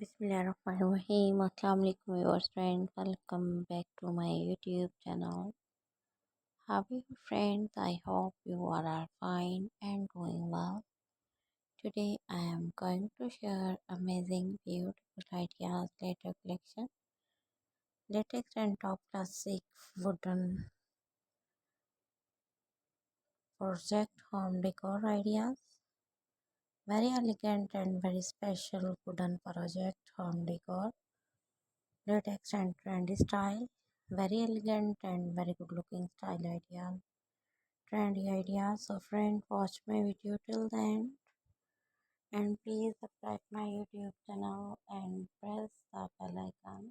Bismillahirrahmanirrahim. Assalamualaikum viewers friends. Welcome back to my YouTube channel. How are you friends? I hope you all are fine and doing well. Today I am going to share amazing beautiful ideas later collection. Latex and top classic wooden project home decor ideas. Very elegant and very special wooden project home decor. Latex and trendy style. Very elegant and very good looking style idea. Trendy ideas. So friend, watch my video till then. And please subscribe my YouTube channel and press the bell icon.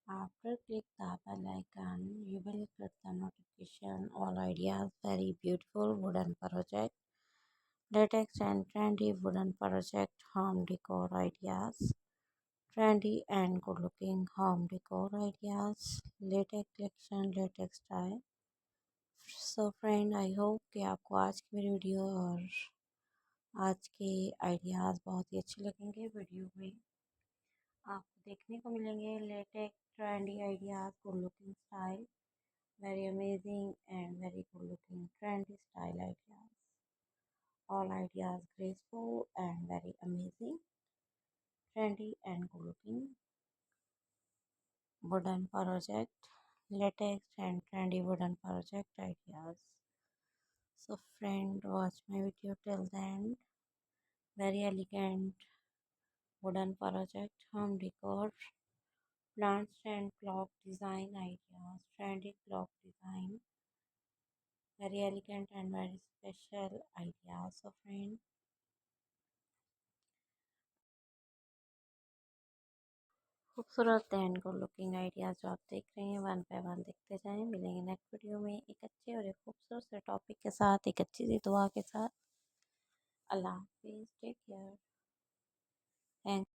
After click the bell icon, you will get the notification. All ideas, very beautiful wooden project. Latex and trendy wooden project home decor ideas. Trendy and good looking home decor ideas. Latex collection, latex style. So friend I hope कि आपको आज की मेरी video और आज के ideas बहुत ही अच्छे लगेंगे। वीडियो में आपको देखने को मिलेंगे latest trendy ideas, good looking style, very amazing and very good looking trendy style ideas. All ideas graceful and very amazing, trendy and good looking wooden project, latex and trendy wooden project ideas. So friend, watch my video till the end. Very elegant wooden project, home decor, plant stand clock design ideas, trendy clock design, very elegant and very special ideas. So friend, खूबसूरत and good looking ideas जो आप देख रहे हैं one by one देखते जाएं। मिलेंगे next video में एक अच्छे और एक खूबसूरत से टॉपिक के साथ, एक अच्छी सी दुआ के साथ। अल्लाह हाफिज़, टेक केयर, थैंक